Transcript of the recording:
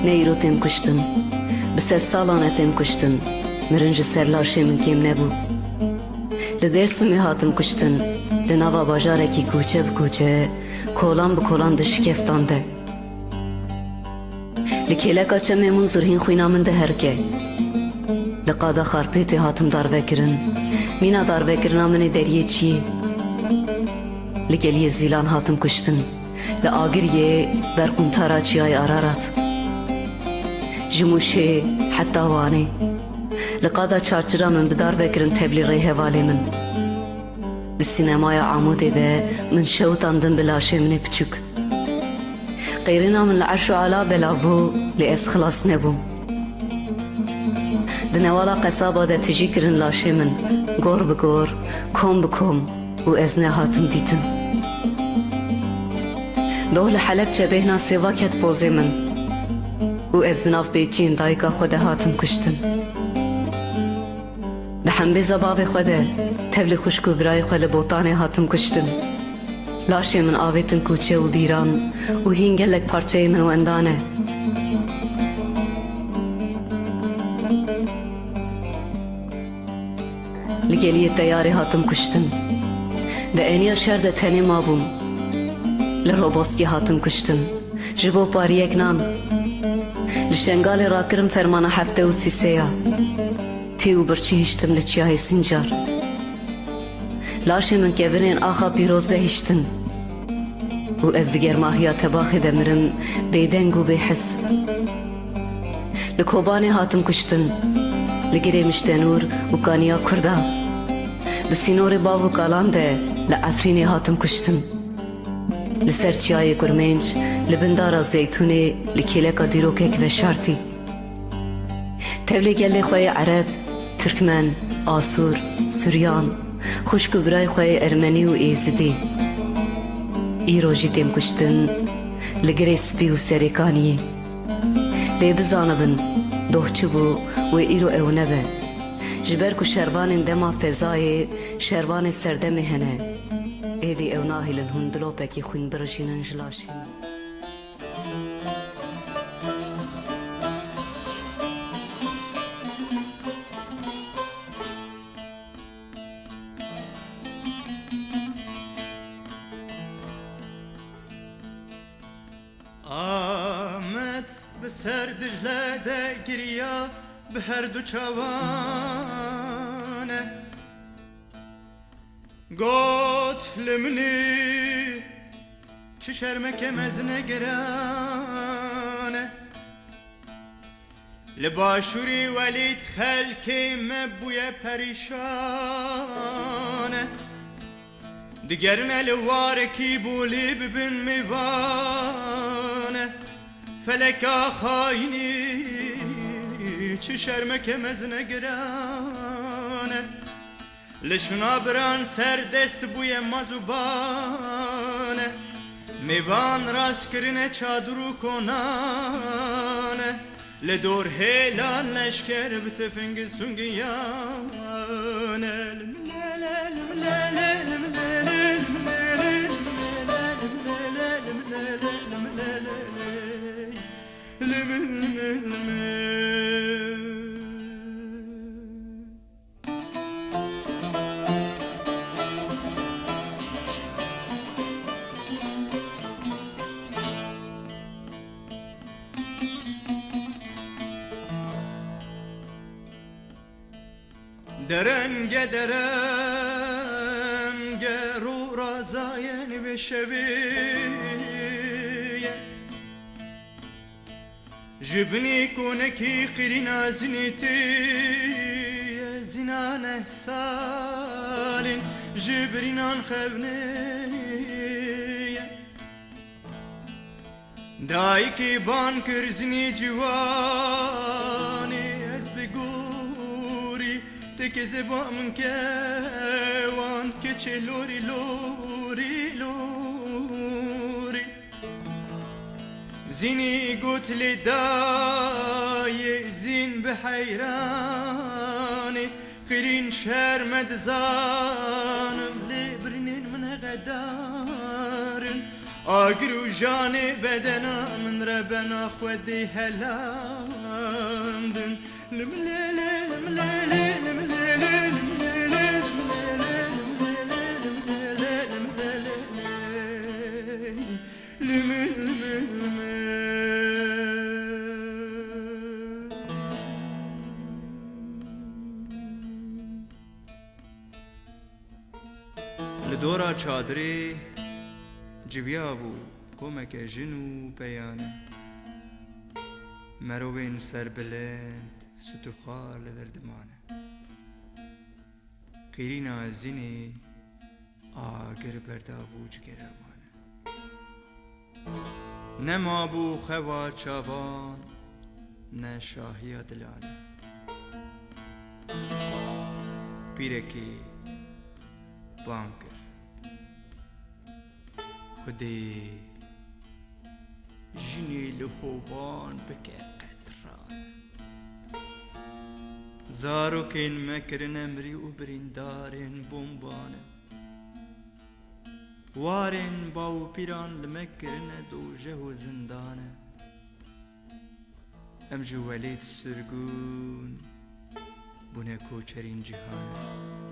Neyro tem kuştun, bi sed salane tem kuştun, mirinci ser laşê min kêm nebû. Li Dêrsimê hatim kuştin, li nava bajarekî kûçe bi kûçe, kolan bi kolan dişikeftan de. Li kêleka çemê min zurhîn xwîna min de herke. Li qada xarpêtê hatim darvekirin, mîna darvekirina min ê deriyê çi ye? Li geliyê zîlan hatim kuştin, li agiriyê berquntara çiyayê Ararat. Ji Mûşê heta Wanê, li qada çarçira min bi darvekirin teblî rê hevalê min. Di sînemaya Amûdê de min şewitandin bi laşê min ê piçûk. Qeyrîna min li erş û ala bela bû, lê ez xilas nebûm. Di newala qesaba de tijî kirin laşê min, gor bi gor, kom bi kom, û ez nehatim dîtin. Doh li Helepçe bêhna sêva ket pozê min, û ez di nav bêçiyên dayika xwe de hatim kuştin. Di hembêza bavê xwe de tevlî xuşk û birayê xwe li botanê hatim kuştin. Laşê min avêtin kûçe û bîran, û hîn gelek parçeyê min wendan e. Li geliyê teyarê hatim kuştin, di eniya şer de tenê mabûm. Li Roboskî hatim kuştin, ji bo pariyek nan. Li şengalê rakirim fermana hefte û sîseya, tî û birçî hiştim li çiyayê Sincar. Laşê min kevirên axa pîroz de hiştin, û ez di germahiya tebaxê de mirim bêdeng û bêhis. Li Kobanê hatim kuştin, li girê Miştenûr û Kaniya Kurda. Di sînorê bav û kalan de li Efrînê hatim kuştin. Li ser çiyayê Gurmenc, li bindara Zeytûnê, li kêleka dîrokek veşartî. Tevlê gelê xwe yê Ereb, Türkmen, Asûr, Sûryan, xuşk û birayê xwe yê Ermenî û Êzidî. Îro jî têm kuştin, li girê spî û serê Kaniyê. Lê bizanibin, doh çi bû wê îro ew nebe. Ji ber ku şervanên dema fezayê, şervanê serdemê hene. Êdî ew nahîlin hûn dilopekî xwîn birişînin ji laşê min. Ahmet bi ser Dicle'de giriya bi her du çavane. Got limni çi şermeke mezne girane. Li başûrî welît xelkê me bûye perîşane. Digerine li warekî bolê bibin mêvane. Feleka xaînî çi şermeke mezne girane. Li şunabiran serdest bûye mazûbane. Mêvan rast kirine çadir û konane. Li dor hêlan leşker bi tifingî sungiyane. Derenge derenge ru razayen ve şebiye. Jibni koneki qirina ziniti zinane salin jibrinan xevniye. Daiki ban kirzini civani ez beguri teke zebam kewan keçe lori lori lori. Zini gut li daye zin bi heyrani. Qirin şermed zanım li birinin min gedarin. آگر و جان بدنا من ربنا خودی هلاندن لملیلی لملیلی لملیلی لدورا چادری جویا بو کمک جنو پیانه مروین سر بلند ستوخال وردمانه قیرینا زینی آگر بردابو جگرامانه نما بو خوا چاوان نه شاهی دلانه پیرکی بانکر خدي جني لهوان بكي قطران زارو كين مكرن امري وبرين دارين بومبان وارن باو بيران لمكرن دوجه وزندان ام جواليت سرگون بونه کوچرین جهان